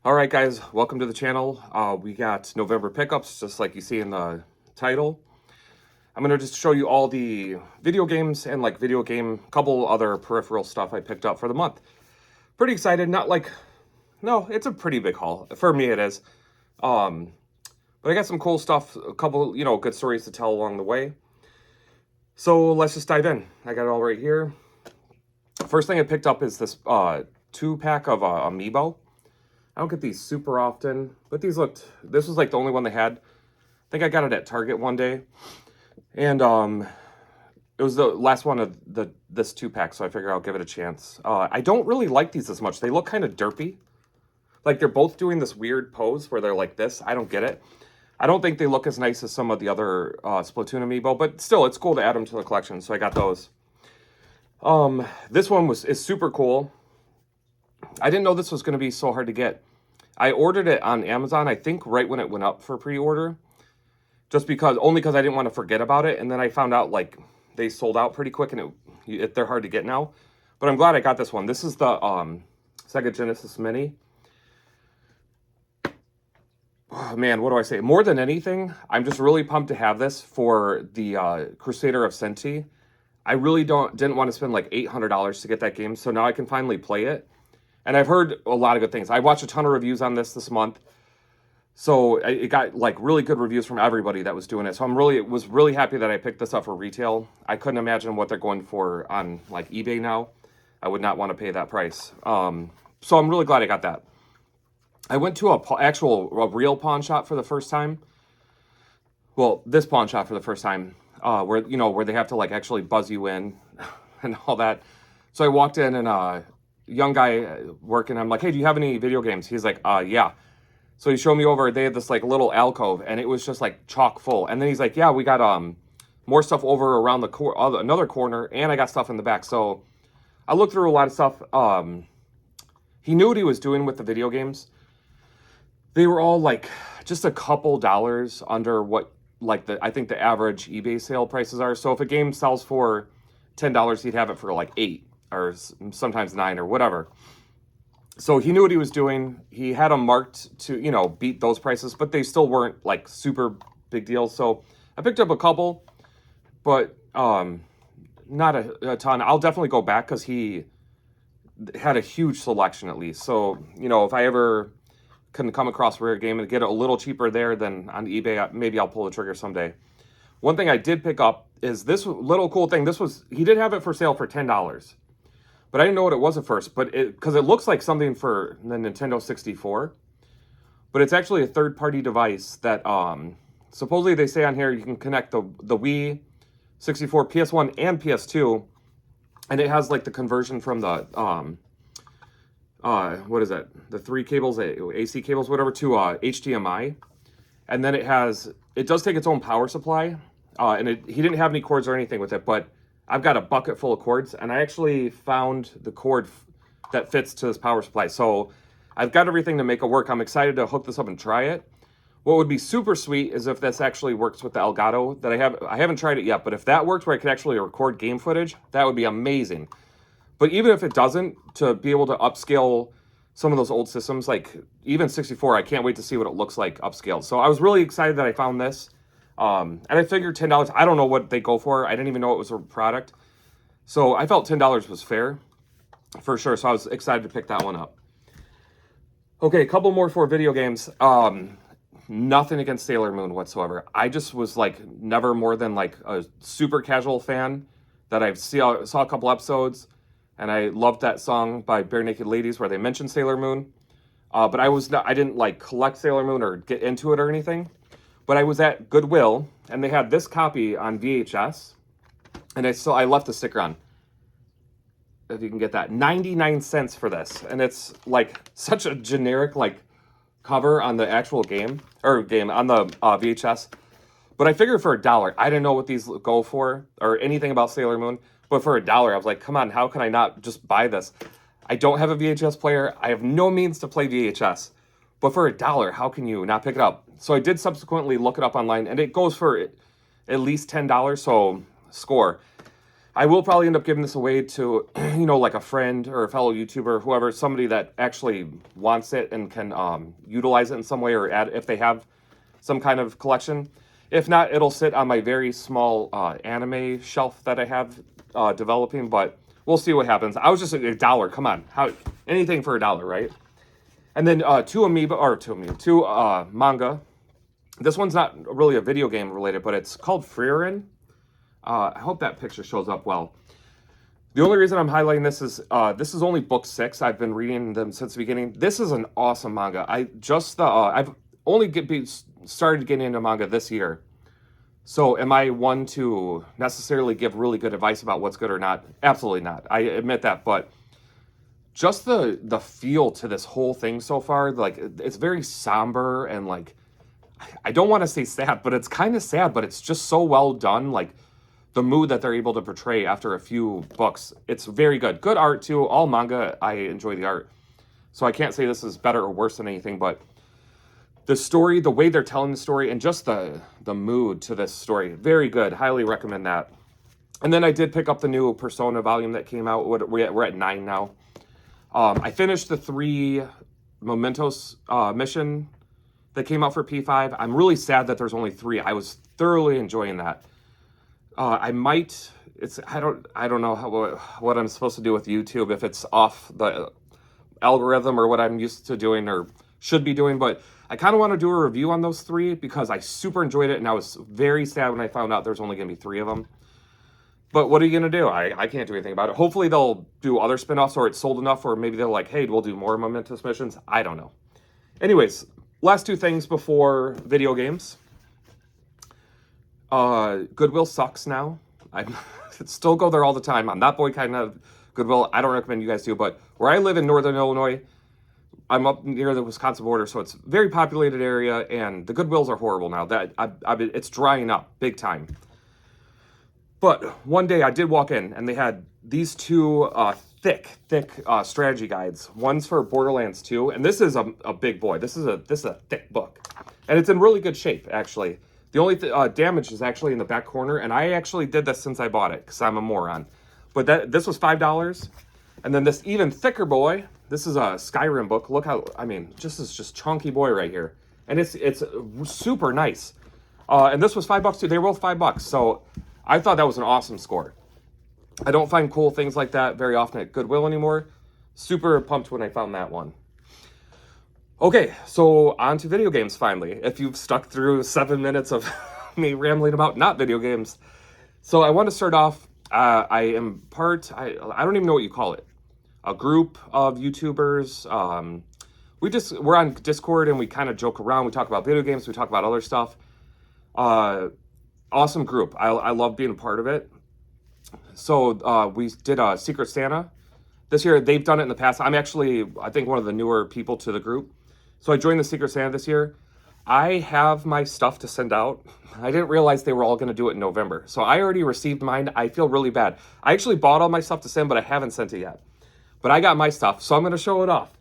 All right, guys, welcome to the channel. We got November pickups, just like you see in the title. I'm going to just show you all the video games and couple other peripheral stuff I picked up for the month. Pretty excited. No, it's a pretty big haul. For me, it is. But I got some cool stuff, a couple, good stories to tell along the way. So let's just dive in. I got it all right here. First thing I picked up is this 2-pack of Amiibo. I don't get these super often, but this was like the only one they had. I think I got it at Target one day. And it was the last one of this 2-pack, so I figured I'll give it a chance. I don't really like these as much. They look kind of derpy. Like they're both doing this weird pose where they're like this. I don't get it. I don't think they look as nice as some of the other Splatoon Amiibo, but still, it's cool to add them to the collection, so I got those. This one is super cool. I didn't know this was going to be so hard to get. I ordered it on Amazon, I think right when it went up for pre-order. Only because I didn't want to forget about it. And then I found out like they sold out pretty quick and they're hard to get now. But I'm glad I got this one. This is the Sega Genesis Mini. Oh, man, what do I say? More than anything, I'm just really pumped to have this for the Crusader of Senti. I really didn't want to spend like $800 to get that game, so now I can finally play it. And I've heard a lot of good things. I watched a ton of reviews on this month. So it got like really good reviews from everybody that was doing it. So was really happy that I picked this up for retail. I couldn't imagine what they're going for on like eBay now. I would not want to pay that price. So I'm really glad I got that. I went to a real pawn shop for the first time. Well, this pawn shop for the first time, where they have to like actually buzz you in and all that. So I walked in and young guy working, I'm like, hey, do you have any video games? He's like, yeah. So he showed me over, they had this like little alcove and it was just like chock full. And then he's like, yeah, we got more stuff over around another corner, and I got stuff in the back. So I looked through a lot of stuff. He knew what he was doing with the video games. They were all like just a couple dollars under what I think the average eBay sale prices are. So if a game sells for $10, he'd have it for like $8 or sometimes $9 or whatever. So he knew what he was doing. He had them marked to, beat those prices, but they still weren't like super big deals. So I picked up a couple, but not a ton. I'll definitely go back because he had a huge selection at least. So, if I ever can come across a rare game and get it a little cheaper there than on eBay, maybe I'll pull the trigger someday. One thing I did pick up is this little cool thing. He did have it for sale for $10. But I didn't know what it was at first, because it looks like something for the Nintendo 64. But it's actually a third-party device that supposedly they say on here you can connect the Wii, 64, PS1, and PS2. And it has like the conversion from the, what is that? The 3 cables, AC cables, whatever, to HDMI. And then it does take its own power supply. And he didn't have any cords or anything with it, but I've got a bucket full of cords, and I actually found the cord that fits to this power supply. So I've got everything to make it work. I'm excited to hook this up and try it. What would be super sweet is if this actually works with the Elgato that I have. I haven't tried it yet, but if that worked where I could actually record game footage, that would be amazing. But even if it doesn't, to be able to upscale some of those old systems, like even 64, I can't wait to see what it looks like upscaled. So I was really excited that I found this. And I figured $10, I don't know what they go for. I didn't even know it was a product. So I felt $10 was fair for sure. So I was excited to pick that one up. Okay, a couple more for video games. Nothing against Sailor Moon whatsoever. I just was like never more than like a super casual fan that I saw a couple episodes, and I loved that song by Bare Naked Ladies where they mentioned Sailor Moon. But I didn't like collect Sailor Moon or get into it or anything. But I was at Goodwill, and they had this copy on VHS, and I left the sticker on, if you can get that. 99 cents for this, and it's like such a generic like cover on the actual game on the VHS. But I figured for $1, I didn't know what these go for or anything about Sailor Moon, but for $1, I was like, come on, how can I not just buy this? I don't have a VHS player. I have no means to play VHS. But for $1, how can you not pick it up? So I did subsequently look it up online, and it goes for at least $10, so score. I will probably end up giving this away to, like a friend or a fellow YouTuber, whoever, somebody that actually wants it and can utilize it in some way, or add if they have some kind of collection. If not, it'll sit on my very small anime shelf that I have developing, but we'll see what happens. I was just $1. Come on, anything for $1, right? And then two manga. This one's not really a video game related, but it's called Frieren. I hope that picture shows up well. The only reason I'm highlighting this is only book 6. I've been reading them since the beginning. This is an awesome manga. I've only started getting into manga this year. So am I one to necessarily give really good advice about what's good or not? Absolutely not. I admit that, but just the feel to this whole thing so far, like it's very somber and like, I don't want to say sad, but it's kind of sad, but it's just so well done. Like the mood that they're able to portray after a few books, it's very good. Good art too. All manga, I enjoy the art. So I can't say this is better or worse than anything, but the story, the way they're telling the story, and just the mood to this story, very good. Highly recommend that. And then I did pick up the new Persona volume that came out. We're at 9 now. I finished the 3 Mementos mission that came out for P5. I'm really sad that there's only 3. I was thoroughly enjoying that. I don't know what I'm supposed to do with YouTube, if it's off the algorithm or what I'm used to doing or should be doing, but I kind of want to do a review on those 3 because I super enjoyed it, and I was very sad when I found out there's only going to be 3 of them. But what are you going to do? I can't do anything about it. Hopefully they'll do other spin-offs, or it's sold enough, or maybe they're like, hey, we'll do more Momentous missions. I don't know. Anyways, last 2 things before video games. Goodwill sucks now. I still go there all the time. I'm not boycotting of Goodwill. I don't recommend you guys do, but where I live in Northern Illinois, I'm up near the Wisconsin border, so it's a very populated area, and the Goodwills are horrible now. It's drying up big time. But one day I did walk in, and they had these 2 thick strategy guides. One's for Borderlands 2, and this is a big boy. This is a thick book, and it's in really good shape, actually. The only damage is actually in the back corner, and I actually did this since I bought it because I'm a moron. But this was $5, and then this even thicker boy. This is a Skyrim book. Look how, this is just chunky boy right here, and it's super nice. And this was $5 too. They were both $5, so I thought that was an awesome score. I don't find cool things like that very often at Goodwill anymore. Super pumped when I found that one. Okay, so on to video games finally. If you've stuck through 7 minutes of me rambling about not video games. So I want to start off, I don't even know what you call it. A group of YouTubers. We're on Discord and we kind of joke around. We talk about video games, we talk about other stuff. Awesome group. I love being a part of it. So we did a Secret Santa this year. They've done it in the past. I'm actually, I think, one of the newer people to the group. So I joined the Secret Santa this year. I have my stuff to send out. I didn't realize they were all going to do it in November. So I already received mine. I feel really bad. I actually bought all my stuff to send, but I haven't sent it yet. But I got my stuff, so I'm going to show it off.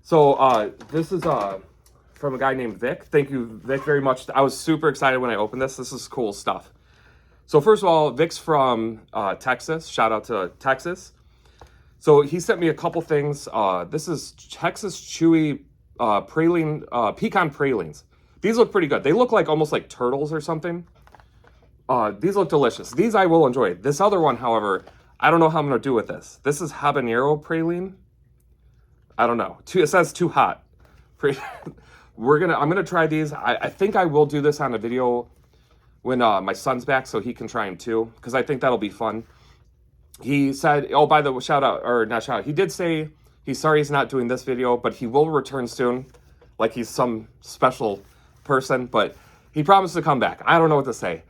So this is from a guy named Vic. Thank you, Vic, very much. I was super excited when I opened this. This is cool stuff. So first of all, Vic's from Texas. Shout out to Texas. So he sent me a couple things. This is Texas Chewy pecan pralines. These look pretty good. They look like almost like turtles or something. These look delicious. These I will enjoy. This other one, however, I don't know how I'm going to do with this. This is habanero praline. I don't know. It says too hot. I'm going to try these. I think I will do this on a video when my son's back so he can try them too, because I think that'll be fun. He said, oh, by the way, he did say he's sorry he's not doing this video, but he will return soon, like he's some special person, but he promised to come back. I don't know what to say.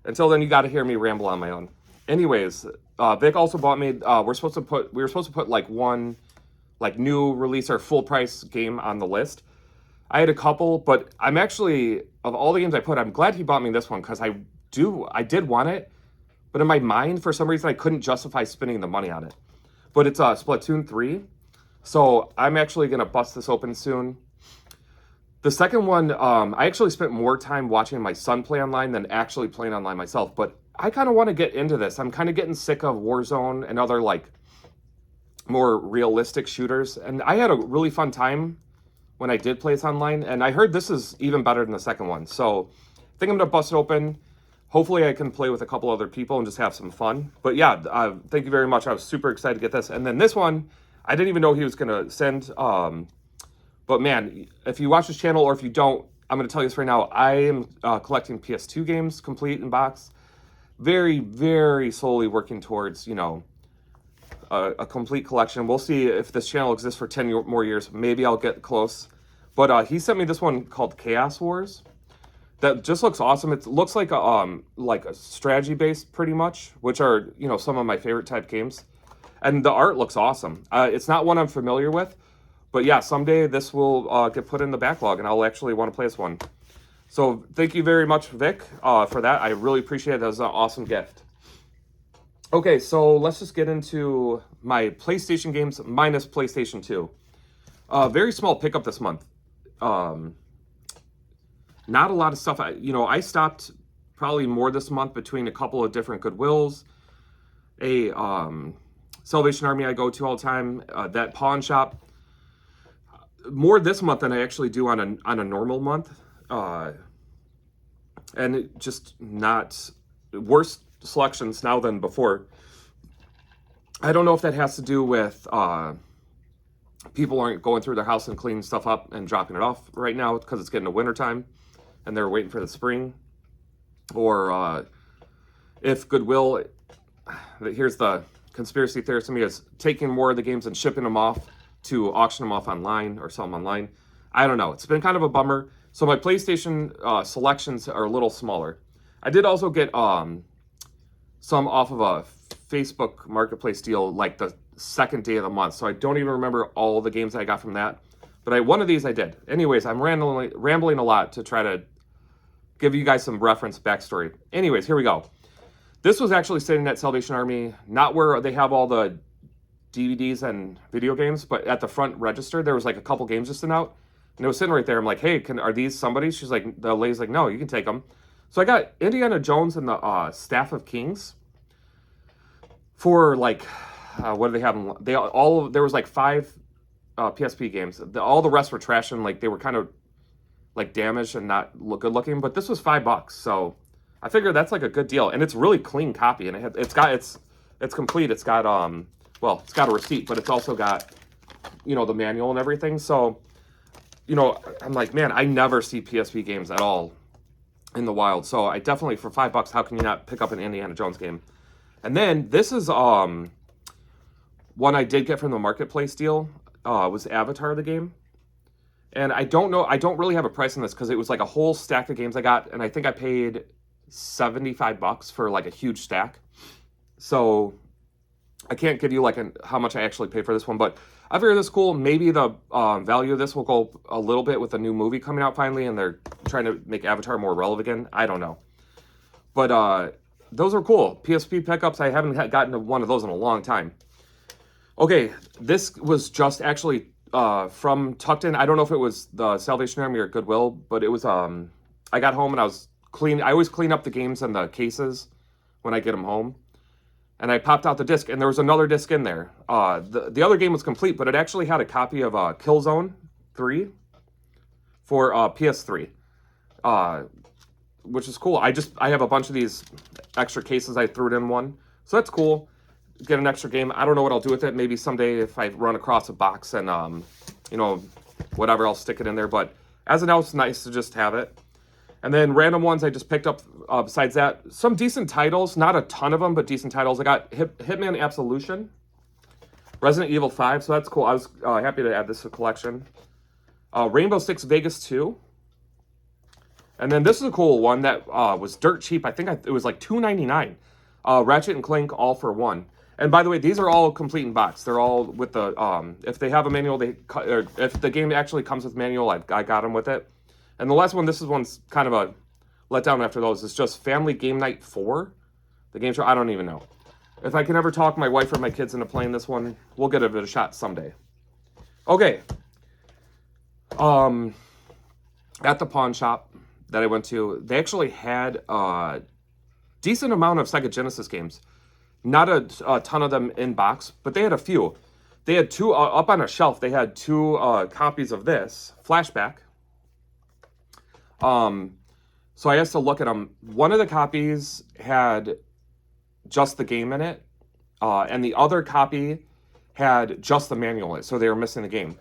Until then, you got to hear me ramble on my own. Anyways, Vic also bought me, we were supposed to put like one like new release or full price game on the list. I had a couple, but I'm actually, of all the games I put, I'm glad he bought me this one because I did want it, but in my mind, for some reason, I couldn't justify spending the money on it. But it's Splatoon 3, so I'm actually going to bust this open soon. The second one, I actually spent more time watching my son play online than actually playing online myself, but I kind of want to get into this. I'm kind of getting sick of Warzone and other like more realistic shooters. And I had a really fun time when I did play this online. And I heard this is even better than the second one. So I think I'm going to bust it open. Hopefully I can play with a couple other people and just have some fun. But yeah, thank you very much. I was super excited to get this. And then this one, I didn't even know he was going to send. But man, if you watch this channel or if you don't, I'm going to tell you this right now. I am collecting PS2 games complete in box. Very, very slowly working towards, you know, a complete collection. We'll see if this channel exists for 10 more years. Maybe I'll get close. But he sent me this one called Chaos Wars. That just looks awesome. It looks like a strategy based pretty much, which are, you know, some of my favorite type games. And the art looks awesome. It's not one I'm familiar with, but yeah, someday this will get put in the backlog and I'll actually want to play this one. So thank you very much, Vic, for that. I really appreciate it. That was an awesome gift. Okay, so let's just get into my PlayStation games minus PlayStation 2. Very small pickup this month. Not a lot of stuff. I stopped probably more this month between a couple of different Goodwills, a Salvation Army I go to all the time, that pawn shop. More this month than I actually do on a normal month. And it just not worse selections now than before. I don't know if that has to do with people aren't going through their house and cleaning stuff up and dropping it off right now because it's getting to winter time and they're waiting for the spring, or if Goodwill, here's the conspiracy theorist to me, is taking more of the games and shipping them off to auction them off online or sell them online. I don't know. It's been kind of a bummer. So my PlayStation selections are a little smaller. I did also get some off of a Facebook Marketplace deal like the second day of the month. So I don't even remember all the games I got from that. But one of these I did. Anyways, I'm rambling a lot to try to give you guys some reference backstory. Anyways, here we go. This was actually sitting at Salvation Army, not where they have all the DVDs and video games, but at the front register, there was like a couple games just sitting out. And it was sitting right there. I'm like, hey, are these somebody's? She's like, the lady's like, no, you can take them. So I got Indiana Jones and the Staff of Kings for like, what do they have? There was like 5 PSP games. All the rest were trash and like they were kind of like damaged and not good looking. But this was $5, so I figured that's like a good deal. And it's really clean copy, and it's complete. It's got well, it's got a receipt, but it's also got, you know, the manual and everything. So, you know, I'm like, man, I never see PSP games at all in the wild. So I definitely, for $5, how can you not pick up an Indiana Jones game? And then this is one I did get from the Marketplace deal. Was Avatar the game. And I don't really have a price on this because it was like a whole stack of games I got, and I think I paid $75 for like a huge stack. So I can't give you like how much I actually paid for this one, but I figured this is cool. Maybe the value of this will go a little bit with a new movie coming out finally, and they're trying to make Avatar more relevant again. I don't know. But those are cool. PSP pickups, I haven't gotten to one of those in a long time. Okay, this was just actually from Tucked In. I don't know if it was the Salvation Army or Goodwill, but it was, I got home and I was cleaning. I always clean up the games and the cases when I get them home. And I popped out the disc, and there was another disc in there. The other game was complete, but it actually had a copy of Killzone 3 for PS3, which is cool. I have a bunch of these extra cases. I threw it in one, so that's cool. Get an extra game. I don't know what I'll do with it. Maybe someday if I run across a box and you know, whatever, I'll stick it in there. But as of now, it's nice to just have it. And then random ones I just picked up, besides that, some decent titles. Not a ton of them, but decent titles. I got Hitman Absolution, Resident Evil 5, so that's cool. I was happy to add this to the collection. Rainbow Six Vegas 2. And then this is a cool one that was dirt cheap. I think it was like $2.99. Ratchet and Clank All for One. And by the way, these are all complete in box. They're all with the, if they have a manual, or if the game actually comes with manual, I got them with it. And the last one, one's kind of a letdown after those. It's just Family Game Night 4. The game show, I don't even know. If I can ever talk my wife or my kids into playing this one, we'll get it a shot someday. Okay. At the pawn shop that I went to, they actually had decent amount of Sega Genesis games. Not a ton of them in box, but they had a few. They had two up on a shelf. They had two copies of this Flashback. So I asked to look at them. One of the copies had just the game in it, and the other copy had just the manual in it, so they were missing the game.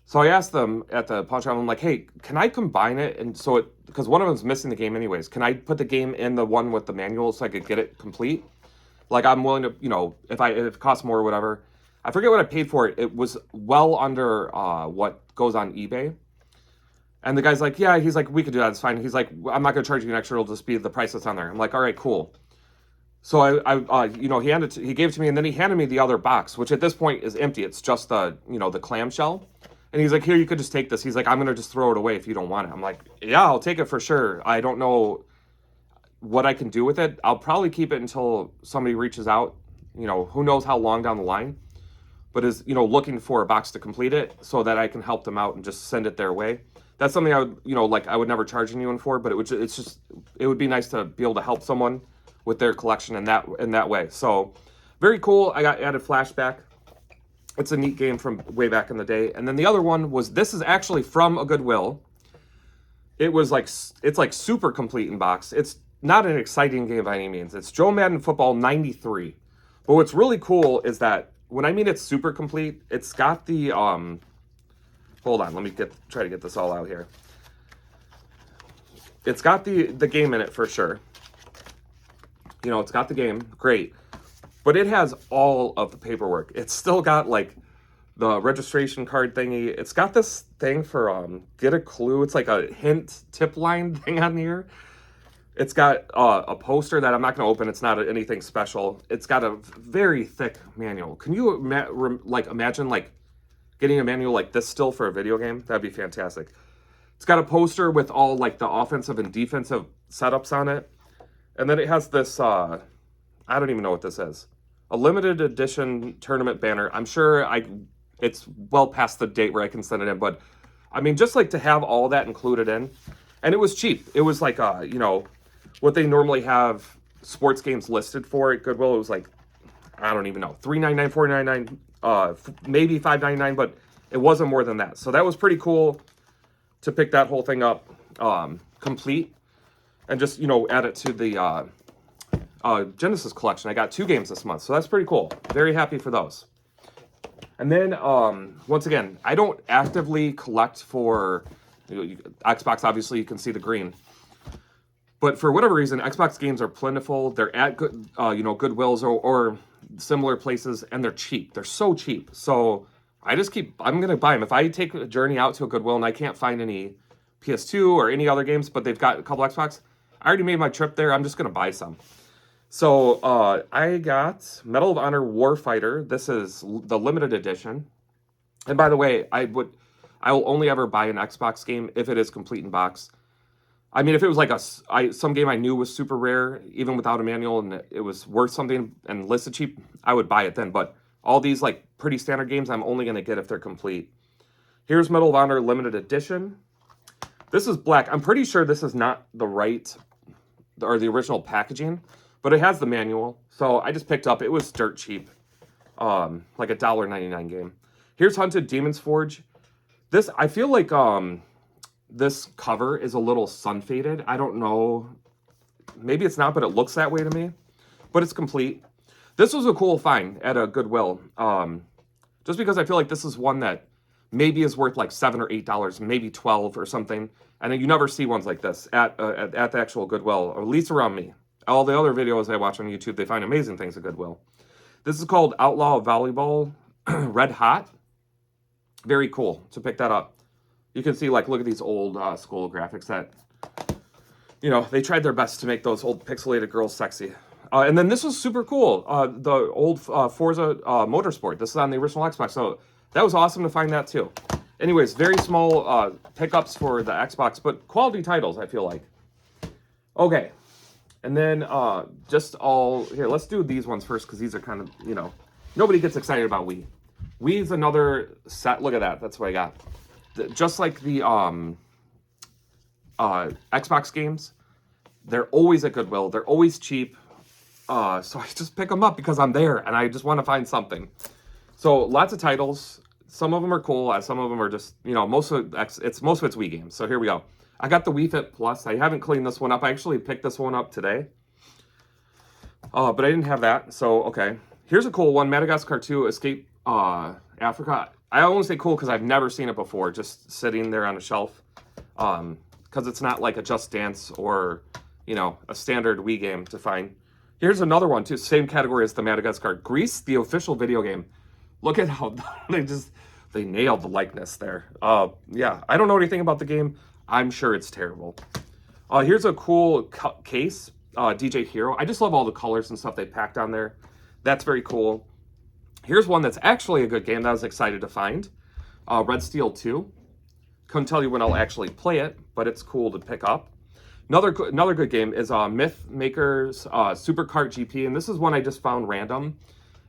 So I asked them at the pawn shop, I'm like, hey, can I combine it? And so because one of them's missing the game anyways, can I put the game in the one with the manual so I could get it complete? Like, I'm willing to, if it costs more or whatever. I forget what I paid for it. It was well under what goes on eBay. And the guy's like, yeah, he's like, we could do that. It's fine. He's like, I'm not going to charge you an extra. It'll just be the price that's on there. I'm like, all right, cool. So he gave it to me, and then he handed me the other box, which at this point is empty. It's just the clamshell. And he's like, here, you could just take this. He's like, I'm going to just throw it away if you don't want it. I'm like, yeah, I'll take it for sure. I don't know what I can do with it. I'll probably keep it until somebody reaches out, who knows how long down the line, but is, looking for a box to complete it so that I can help them out and just send it their way. That's something I would, I would never charge anyone for, but it would be nice to be able to help someone with their collection in that way. So very cool. I got added Flashback. It's a neat game from way back in the day. And then the other one was, this is actually from a Goodwill. It's like super complete in box. It's not an exciting game by any means. It's Joe Madden Football 93. But what's really cool is that when I mean it's super complete, it's got the hold on, let me try to get this all out here. It's got the game in it for sure. It's got the game, great. But it has all of the paperwork. It's still got like the registration card thingy. It's got this thing for get a clue. It's like a hint tip line thing on here. It's got a poster that I'm not going to open. It's not anything special. It's got a very thick manual. Can you imagine getting a manual like this still for a video game? That'd be fantastic. It's got a poster with all like the offensive and defensive setups on it. And then it has this, I don't even know what this is. A limited edition tournament banner. I'm sure it's well past the date where I can send it in, but I mean, just like to have all that included in. And it was cheap. It was like, what they normally have sports games listed for at Goodwill. It was like, I don't even know, $3.99, $4.99, maybe $5.99, but it wasn't more than that. So that was pretty cool to pick that whole thing up complete and just, add it to the Genesis collection. I got 2 games this month, so that's pretty cool. Very happy for those. And then, once again, I don't actively collect for Xbox. Obviously, you can see the green. But for whatever reason, Xbox games are plentiful. They're at Goodwills or similar places, and they're cheap. They're so cheap. So I'm going to buy them. If I take a journey out to a Goodwill and I can't find any PS2 or any other games, but they've got a couple Xbox, I already made my trip there. I'm just going to buy some. So I got Medal of Honor Warfighter. This is the limited edition. And by the way, I will only ever buy an Xbox game if it is complete in box. I mean, if it was like some game I knew was super rare, even without a manual, and it was worth something and listed cheap, I would buy it then. But all these like pretty standard games, I'm only going to get if they're complete. Here's Medal of Honor Limited Edition. This is black. I'm pretty sure this is not the original packaging, but it has the manual. So I just picked up. It was dirt cheap, like a $1.99 game. Here's Hunted Demon's Forge. This, I feel like this cover is a little sun faded. I don't know. Maybe it's not, but it looks that way to me. But it's complete. This was a cool find at a Goodwill. Just because I feel like this is one that maybe is worth like $7 or $8, maybe $12 or something. And you never see ones like this at the actual Goodwill, or at least around me. All the other videos I watch on YouTube, they find amazing things at Goodwill. This is called Outlaw Volleyball Red Hot. Very cool to pick that up. You can see, like, look at these old school graphics that, they tried their best to make those old pixelated girls sexy. And then this was super cool. The old Forza Motorsport. This is on the original Xbox. So that was awesome to find that too. Anyways, very small pickups for the Xbox, but quality titles, I feel like. Okay. And then here, let's do these ones first because these are kind of, nobody gets excited about Wii. Wii's another set. Look at that. That's what I got. Just like the Xbox games, They're always at Goodwill. They're always cheap. So I just pick them up because I'm there and I just want to find something. So lots of titles. Some of them are cool. Some of them are just, most of it's Wii games. So here we go. I got the Wii Fit Plus. I haven't cleaned this one up. I actually picked this one up today. But I didn't have that. So, okay. Here's a cool one. Madagascar 2 Escape Africa. I only say cool because I've never seen it before. Just sitting there on a shelf. Because it's not like a Just Dance or, a standard Wii game to find. Here's another one too. Same category as the Madagascar. Grease, the official video game. Look at how they nailed the likeness there. Yeah, I don't know anything about the game. I'm sure it's terrible. Here's a cool case, DJ Hero. I just love all the colors and stuff they packed on there. That's very cool. Here's one that's actually a good game that I was excited to find. Red Steel 2. Couldn't tell you when I'll actually play it, but it's cool to pick up. Another good game is Myth Makers Super Kart GP, and this is one I just found random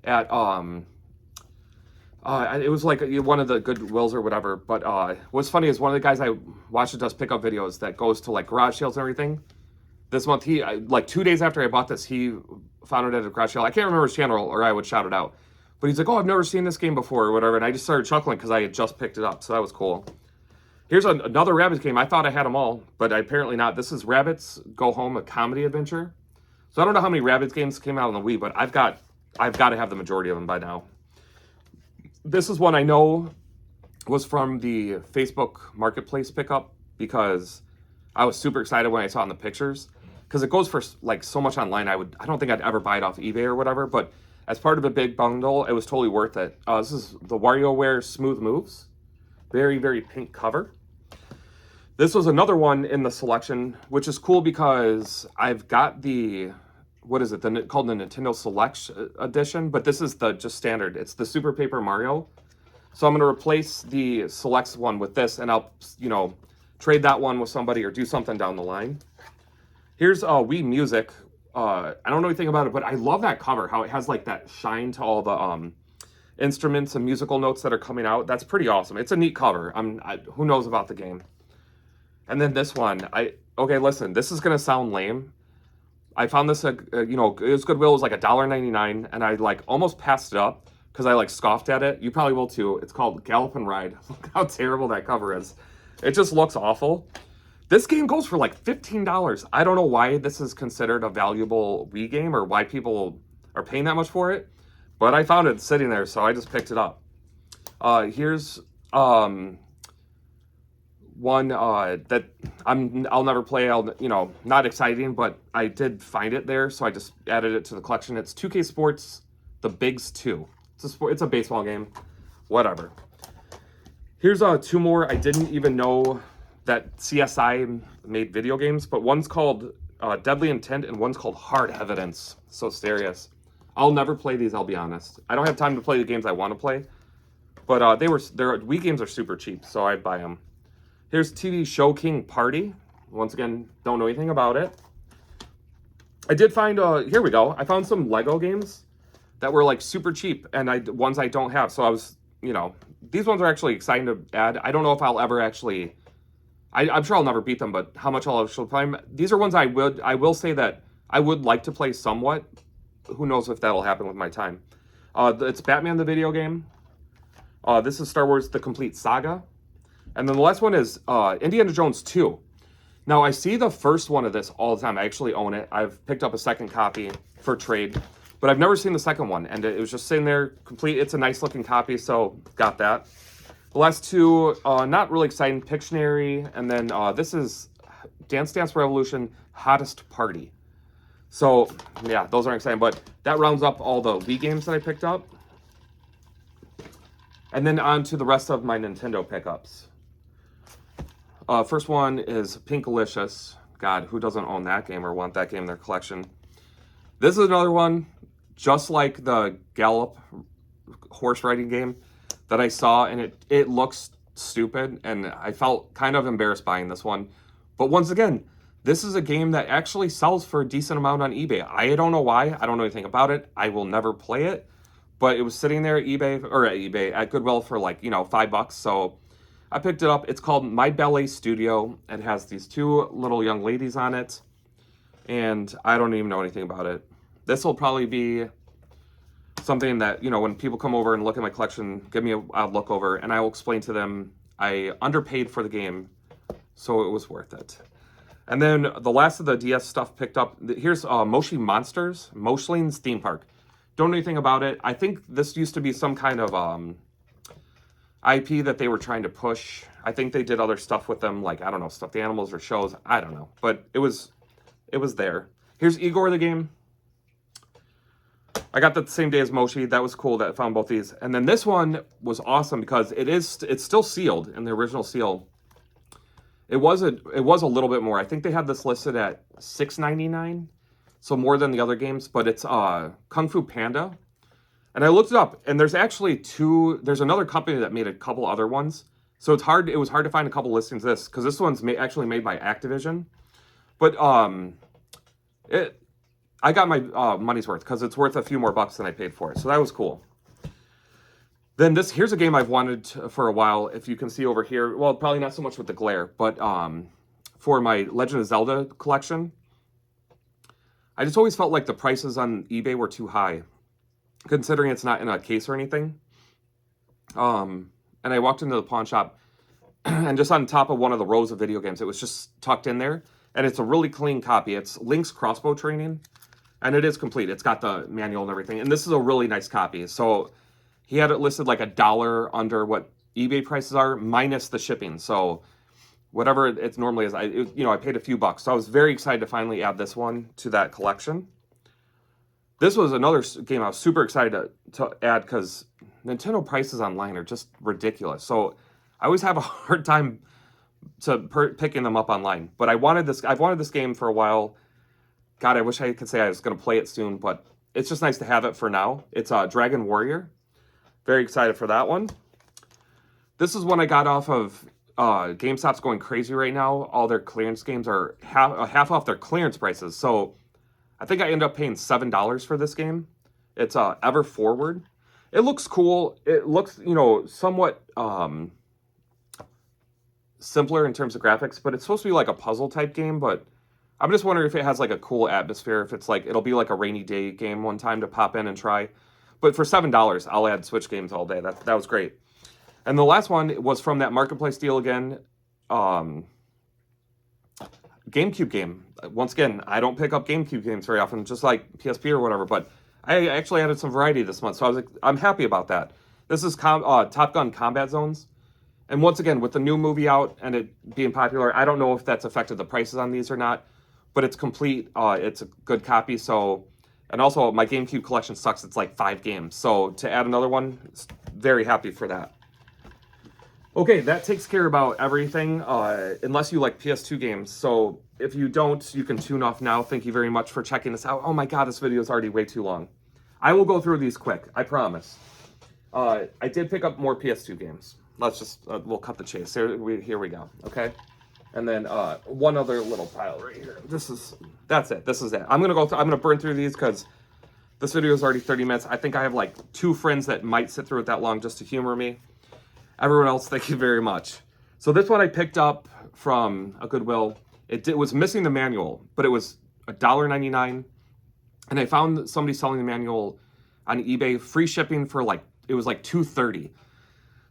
at it was like one of the Goodwills or whatever. But what's funny is one of the guys I watch that does pickup videos that goes to like garage sales and everything. This month, like 2 days after I bought this, he found it at a garage sale. I can't remember his channel, or I would shout it out. But he's like, "Oh, I've never seen this game before," or whatever. And I just started chuckling because I had just picked it up, so that was cool. Here's another Rabbids game. I thought I had them all, but apparently not. This is Rabbids Go Home, a comedy adventure. So I don't know how many Rabbids games came out on the Wii, but I've got to have the majority of them by now. This is one I know was from the Facebook Marketplace pickup because I was super excited when I saw it in the pictures because it goes for like so much online. I don't think I'd ever buy it off eBay or whatever, but as part of a big bundle, it was totally worth it. This is the WarioWare Smooth Moves. Very, very pink cover. This was another one in the selection, which is cool because I've got the, what is it, called the Nintendo Select Edition, but this is the just standard. It's the Super Paper Mario. So I'm going to replace the Selects one with this, and I'll, trade that one with somebody or do something down the line. Here's Wii Music. I don't know anything about it, but I love that cover, how it has like that shine to all the instruments and musical notes that are coming out. That's pretty awesome. It's a neat cover. Who knows about the game? And then this one, okay, listen, this is gonna sound lame. I found this, it was Goodwill. It was like $1.99, and I like almost passed it up because I like scoffed at it. You probably will too. It's called Gallop and Ride. Look how terrible that cover is. It just looks awful. This game goes for like $15. I don't know why this is considered a valuable Wii game or why people are paying that much for it. But I found it sitting there, so I just picked it up. Here's one that I'll never play. Not exciting, but I did find it there, so I just added it to the collection. It's 2K Sports, The Bigs 2. It's a baseball game. Whatever. Here's two more. I didn't even know that CSI made video games, but one's called Deadly Intent and one's called Hard Evidence. So serious. I'll never play these, I'll be honest. I don't have time to play the games I want to play. But their Wii games are super cheap, so I'd buy them. Here's TV Show King Party. Once again, don't know anything about it. I did find, here we go. I found some Lego games that were like super cheap and ones I don't have. So I was, these ones are actually exciting to add. I don't know if I'll ever actually, I'm sure I'll never beat them, but how much I'll actually play them. These are ones I will say that I would like to play somewhat. Who knows if that'll happen with my time. It's Batman the video game. This is Star Wars The Complete Saga. And then the last one is Indiana Jones 2. Now, I see the first one of this all the time. I actually own it. I've picked up a second copy for trade. But I've never seen the second one. And it was just sitting there complete. It's a nice looking copy, so got that. The last two, not really exciting. Pictionary. And then this is Dance Dance Revolution Hottest Party. So, yeah, those aren't exciting, but that rounds up all the Wii games that I picked up. And then on to the rest of my Nintendo pickups. First one is Pinkalicious. God, who doesn't own that game or want that game in their collection? This is another one, just like the Gallop horse riding game that I saw, and it looks stupid, and I felt kind of embarrassed buying this one. But once again, this is a game that actually sells for a decent amount on eBay. I don't know why. I don't know anything about it. I will never play it. But it was sitting there at Goodwill for like, $5. So I picked it up. It's called My Ballet Studio. It has these two little young ladies on it. and I don't even know anything about it. This will probably be something that, you know, when people come over and look at my collection, give me a look over, and I will explain to them I underpaid for the game, so it was worth it. And then the last of the DS stuff picked up. Here's Moshi Monsters, Moshlin's Theme Park. Don't know anything about it. I think this used to be some kind of IP that they were trying to push. I think they did other stuff with them, like, I don't know, stuffed animals or shows. I don't know, but it was there. Here's Igor the game. I got that the same day as Moshi. That was cool that I found both these. And then this one was awesome because it's still sealed in the original seal. It was a little bit more. I think they had this listed at $6.99, so more than the other games. But it's Kung Fu Panda, and I looked it up. And there's actually there's another company that made a couple other ones. So it was hard to find a couple listings of this because this one's actually made by Activision. But I got my money's worth because it's worth a few more bucks than I paid for it. So that was cool. Then here's a game I've wanted for a while. If you can see over here, well, probably not so much with the glare, but for my Legend of Zelda collection, I just always felt like the prices on eBay were too high, considering it's not in a case or anything. And I walked into the pawn shop, and just on top of one of the rows of video games, it was just tucked in there, and it's a really clean copy. It's Link's Crossbow Training, and it is complete. It's got the manual and everything, and this is a really nice copy. So he had it listed like $1 under what eBay prices are, minus the shipping. So whatever it normally is, I paid a few bucks. So I was very excited to finally add this one to that collection. This was another game I was super excited to add because Nintendo prices online are just ridiculous. So I always have a hard time picking them up online. But I've wanted this game for a while. God, I wish I could say I was going to play it soon, but it's just nice to have it for now. It's Dragon Warrior. Very excited for that one. This is one I got off of GameStop's going crazy right now. All their clearance games are half off their clearance prices. So I think I ended up paying $7 for this game. It's Ever Forward. It looks cool. It looks, somewhat simpler in terms of graphics, but it's supposed to be like a puzzle type game. But I'm just wondering if it has like a cool atmosphere. If it's like, it'll be like a rainy day game one time to pop in and try. But for $7, I'll add Switch games all day. That was great. And the last one was from that Marketplace deal again. GameCube game. Once again, I don't pick up GameCube games very often, just like PSP or whatever. But I actually added some variety this month, so I'm happy about that. This is Top Gun Combat Zones. And once again, with the new movie out and it being popular, I don't know if that's affected the prices on these or not. But it's complete. It's a good copy, so... And also, my GameCube collection sucks. It's like 5 games. So to add another one, very happy for that. Okay, that takes care about everything, unless you like PS2 games. So if you don't, you can tune off now. Thank you very much for checking this out. Oh my God, this video is already way too long. I will go through these quick, I promise. I did pick up more PS2 games. Let's just, we'll cut the chase. Here we go, okay? And then one other little pile right here. That's it. This is it. I'm gonna burn through these because this video is already 30 minutes. I think I have like 2 friends that might sit through it that long just to humor me. Everyone else, thank you very much. So this one I picked up from a Goodwill. It was missing the manual, but it was $1.99. And I found somebody selling the manual on eBay, free shipping for it was like $2.30.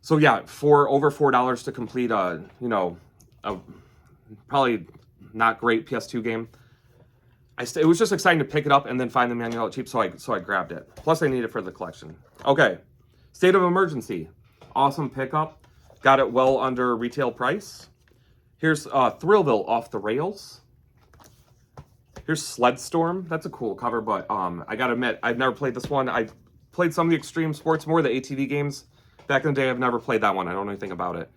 So yeah, over $4 to complete a probably not great PS2 game. It was just exciting to pick it up and then find the manual cheap, so I grabbed it. Plus, I need it for the collection. Okay, State of Emergency, awesome pickup. Got it well under retail price. Here's Thrillville Off the Rails. Here's Sled Storm. That's a cool cover, but I gotta admit, I've never played this one. I've played some of the extreme sports, more the ATV games. Back in the day, I've never played that one. I don't know anything about it.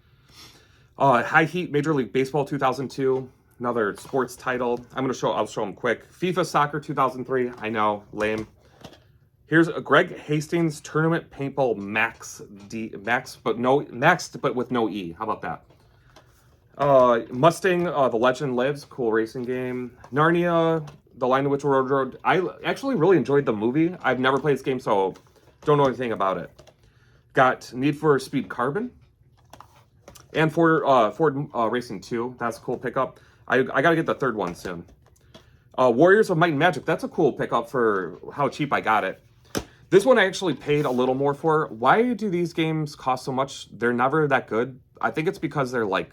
High Heat Major League Baseball 2002, another sports title. I'll show them quick. FIFA Soccer 2003, I know, lame. Here's a Greg Hastings Tournament Paintball Max, but with no E. How about that? Mustang, The Legend Lives, cool racing game. Narnia, The Lion, the Witch, Road. I actually really enjoyed the movie. I've never played this game, so don't know anything about it. Got Need for Speed Carbon. And Ford Racing 2, that's a cool pickup. I gotta get the third one soon. Warriors of Might and Magic. That's a cool pickup for how cheap I got it. This one I actually paid a little more for. Why do these games cost so much? They're never that good. I think it's because they're like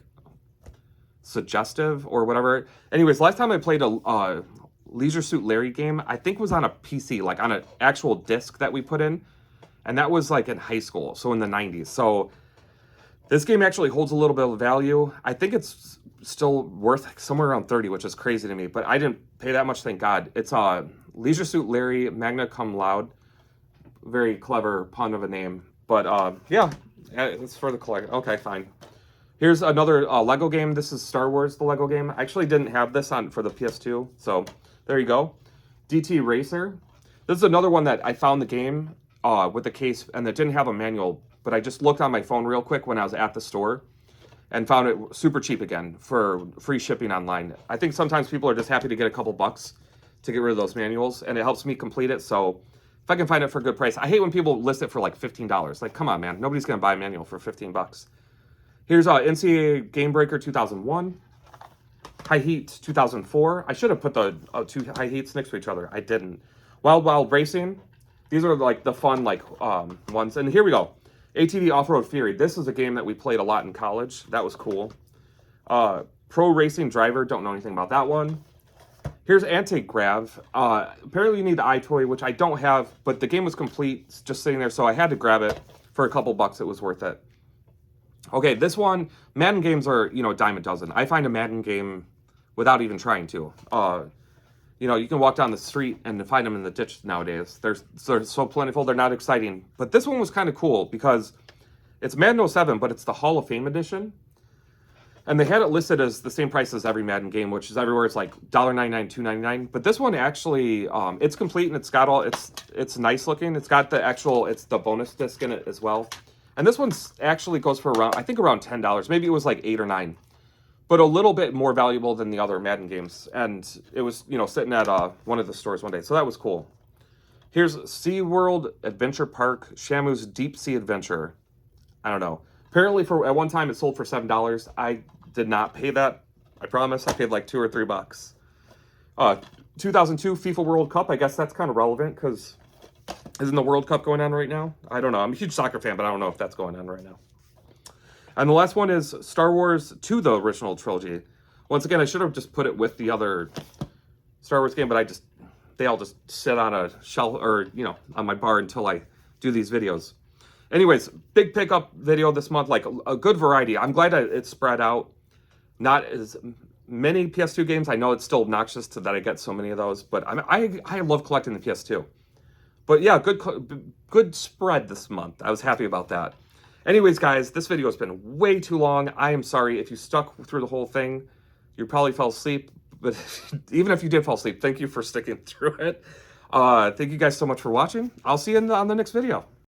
suggestive or whatever. Anyways, last time I played a Leisure Suit Larry game, I think was on a PC, like on an actual disc that we put in. And that was like in high school, so in the 90s. So this game actually holds a little bit of value. I think it's still worth somewhere around 30, which is crazy to me. But I didn't pay that much, thank God. It's Leisure Suit Larry, Magna Cum Laude. Very clever pun of a name. But yeah, it's for the collection. Okay, fine. Here's another Lego game. This is Star Wars, the Lego game. I actually didn't have this on for the PS2, so there you go. DT Racer. This is another one that I found the game with the case, and it didn't have a manual, but I just looked on my phone real quick when I was at the store and found it super cheap again for free shipping online. I think sometimes people are just happy to get a couple bucks to get rid of those manuals, and it helps me complete it, so if I can find it for a good price. I hate when people list it for like $15. Like, come on, man. Nobody's going to buy a manual for 15 bucks. Here's NCAA Game Breaker 2001. High Heat 2004. I should have put the two High Heats next to each other. I didn't. Wild Wild Racing. These are like the fun ones. And here we go. ATV Off-Road Fury. This is a game that we played a lot in college. That was cool. Pro Racing Driver. Don't know anything about that one. Here's Anti-Grav. Apparently you need the iToy, which I don't have, but the game was complete, it's just sitting there, so I had to grab it for a couple bucks. It was worth it. Okay, this one, Madden games are, a dime a dozen. I find a Madden game without even trying to. You can walk down the street and find them in the ditch nowadays. They're so plentiful, they're not exciting. But this one was kind of cool because it's Madden 07, but it's the Hall of Fame edition. And they had it listed as the same price as every Madden game, which is everywhere it's like $1.99, $2.99. But this one actually, it's complete and it's got all, it's nice looking. It's got it's the bonus disc in it as well. And this one actually goes for around, I think around $10. Maybe it was like $8 or $9. But a little bit more valuable than the other Madden games. And it was, sitting at one of the stores one day. So that was cool. Here's SeaWorld Adventure Park, Shamu's Deep Sea Adventure. I don't know. Apparently at one time it sold for $7. I did not pay that. I promise. I paid like $2 or $3. 2002 FIFA World Cup. I guess that's kind of relevant because isn't the World Cup going on right now? I don't know. I'm a huge soccer fan, but I don't know if that's going on right now. And the last one is Star Wars 2, the original trilogy. Once again, I should have just put it with the other Star Wars game, but they all just sit on a shelf or, on my bar until I do these videos. Anyways, big pickup video this month, like a good variety. I'm glad it's spread out. Not as many PS2 games. I know it's still obnoxious that I get so many of those, but I love collecting the PS2. But yeah, good spread this month. I was happy about that. Anyways, guys, this video has been way too long. I am sorry if you stuck through the whole thing. You probably fell asleep, but even if you did fall asleep, thank you for sticking through it. Thank you guys so much for watching. I'll see you on the next video.